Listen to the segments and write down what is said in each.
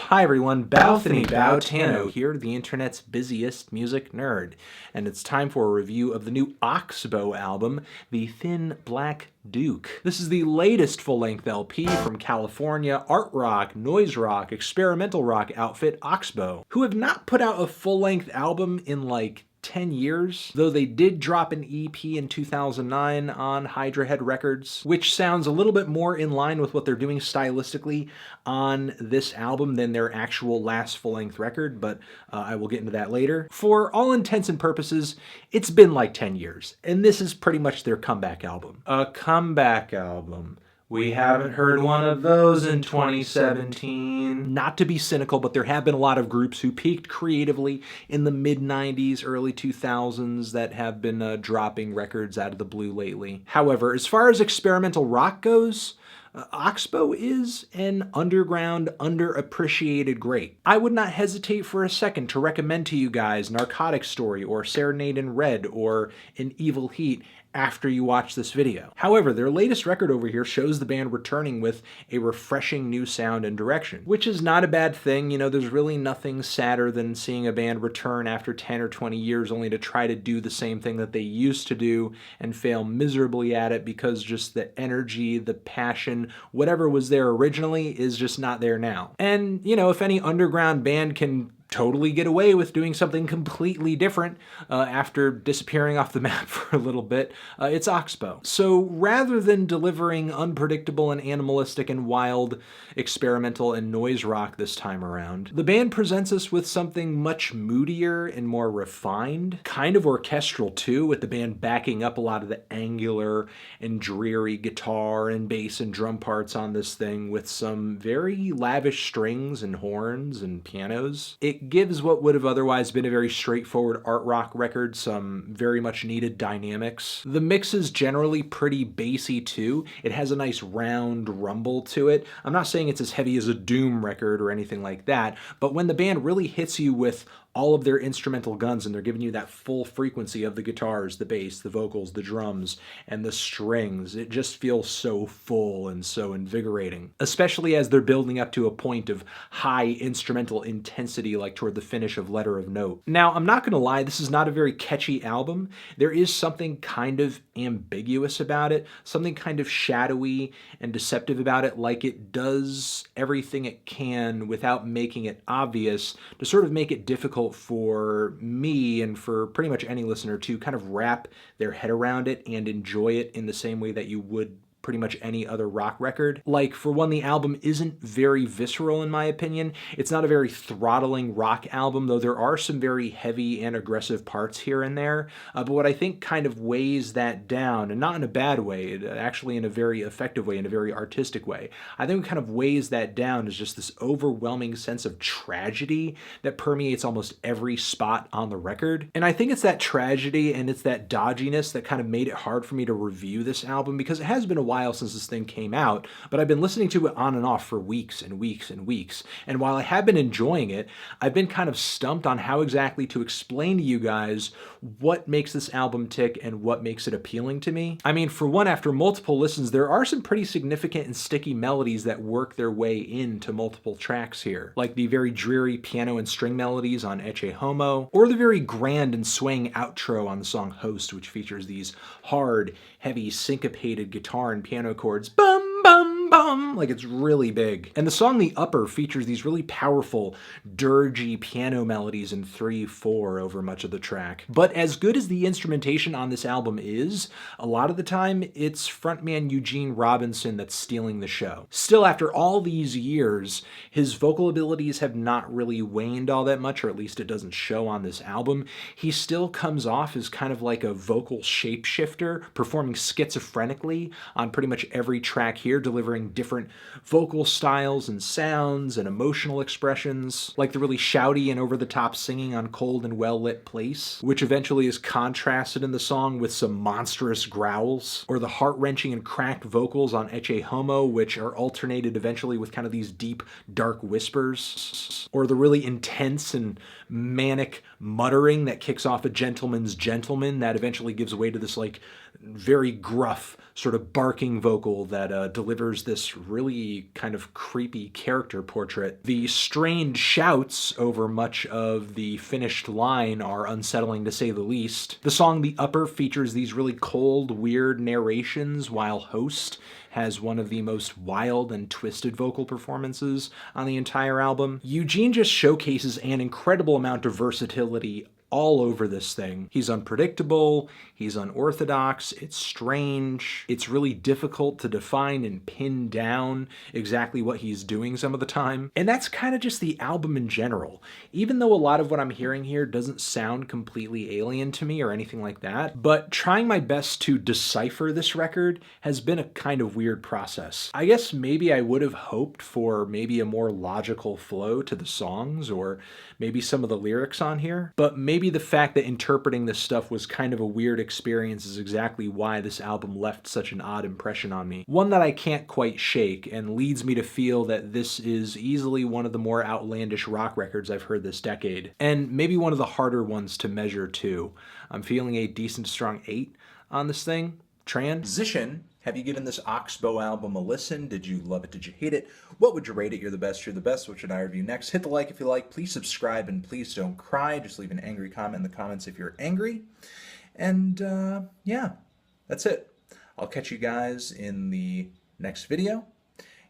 Hi everyone, Balthany Bautano here, the internet's busiest music nerd, and it's time for a review of the new Oxbow album, The Thin Black Duke. This is the latest full-length LP from California art rock, noise rock, experimental rock outfit Oxbow, who have not put out a full-length album in like 10 years, though they did drop an EP in 2009 on HYDRA Records, which sounds a little bit more in line with what they're doing stylistically on this album than their actual last full-length record, but I will get into that later. For all intents and purposes, it's been like 10 years, and this is pretty much their comeback album. A comeback album. We haven't heard one of those in 2017. Not to be cynical, but there have been a lot of groups who peaked creatively in the mid-90s, early 2000s that have been dropping records out of the blue lately. However, as far as experimental rock goes, Oxbow is an underground, underappreciated great. I would not hesitate for a second to recommend to you guys Narcotic Story or Serenade in Red or In Evil Heat after you watch this video. However, their latest record over here shows the band returning with a refreshing new sound and direction, which is not a bad thing. You know, there's really nothing sadder than seeing a band return after 10 or 20 years only to try to do the same thing that they used to do and fail miserably at it because just the energy, the passion, whatever was there originally is just not there now. And, you know, if any underground band can totally get away with doing something completely different after disappearing off the map for a little bit, it's Oxbow. So rather than delivering unpredictable and animalistic and wild experimental and noise rock this time around, the band presents us with something much moodier and more refined, kind of orchestral too, with the band backing up a lot of the angular and dreary guitar and bass and drum parts on this thing with some very lavish strings and horns and pianos. It gives what would have otherwise been a very straightforward art rock record some very much needed dynamics. The mix is generally pretty bassy too. It has a nice round rumble to it. I'm not saying it's as heavy as a Doom record or anything like that, but when the band really hits you with all of their instrumental guns and they're giving you that full frequency of the guitars, the bass, the vocals, the drums, and the strings, it just feels so full and so invigorating, especially as they're building up to a point of high instrumental intensity like toward the finish of Letter of Note. Now, I'm not gonna lie, this is not a very catchy album. There is something kind of ambiguous about it, something kind of shadowy and deceptive about it, like it does everything it can without making it obvious to sort of make it difficult for me and for pretty much any listener to kind of wrap their head around it and enjoy it in the same way that you would pretty much any other rock record. Like, for one, the album isn't very visceral in my opinion. It's not a very throttling rock album, though there are some very heavy and aggressive parts here and there. But what I think kind of weighs that down, and not in a bad way, actually in a very effective way, in a very artistic way, I think what kind of weighs that down is just this overwhelming sense of tragedy that permeates almost every spot on the record. And I think it's that tragedy and it's that dodginess that kind of made it hard for me to review this album, because it has been a while since this thing came out, but I've been listening to it on and off for weeks and weeks and weeks. And while I have been enjoying it, I've been kind of stumped on how exactly to explain to you guys what makes this album tick and what makes it appealing to me. I mean, for one, after multiple listens, there are some pretty significant and sticky melodies that work their way into multiple tracks here, like the very dreary piano and string melodies on HOMO, or the very grand and swaying outro on the song Host, which features these hard, heavy, syncopated guitar and piano chords, bum, bum, bum, like it's really big. And the song The Upper features these really powerful, dirgy piano melodies in 3/4 over much of the track. But as good as the instrumentation on this album is, a lot of the time it's frontman Eugene Robinson that's stealing the show. Still, after all these years, his vocal abilities have not really waned all that much, or at least it doesn't show on this album. He still comes off as kind of like a vocal shapeshifter, performing schizophrenically on pretty much every track here, delivering different vocal styles and sounds and emotional expressions, like the really shouty and over-the-top singing on Cold and Well-Lit Place, which eventually is contrasted in the song with some monstrous growls, or the heart-wrenching and cracked vocals on HOMO, which are alternated eventually with kind of these deep, dark whispers, or the really intense and manic muttering that kicks off A Gentleman's Gentleman that eventually gives way to this like very gruff, sort of barking vocal that delivers this really kind of creepy character portrait. The strained shouts over much of the finished line are unsettling to say the least. The song The Upper features these really cold, weird narrations, while Host has one of the most wild and twisted vocal performances on the entire album. Eugene just showcases an incredible amount of versatility all over this thing. He's unpredictable, he's unorthodox, it's strange, it's really difficult to define and pin down exactly what he's doing some of the time. And that's kind of just the album in general. Even though a lot of what I'm hearing here doesn't sound completely alien to me or anything like that, but trying my best to decipher this record has been a kind of weird process. I guess maybe I would have hoped for maybe a more logical flow to the songs, or maybe some of the lyrics on here, but maybe the fact that interpreting this stuff was kind of a weird experience is exactly why this album left such an odd impression on me. One that I can't quite shake, and leads me to feel that this is easily one of the more outlandish rock records I've heard this decade, and maybe one of the harder ones to measure too. I'm feeling a decent strong 8 on this thing. Transition. Have you given this Oxbow album a listen? Did you love it? Did you hate it? What would you rate it? You're the best. You're the best. What should I review next? Hit the like if you like. Please subscribe, and please don't cry. Just leave an angry comment in the comments if you're angry. And yeah, that's it. I'll catch you guys in the next video.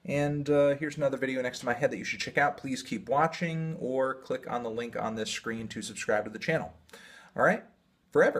And here's another video next to my head that you should check out. Please keep watching, or click on the link on this screen to subscribe to the channel. All right? Forever.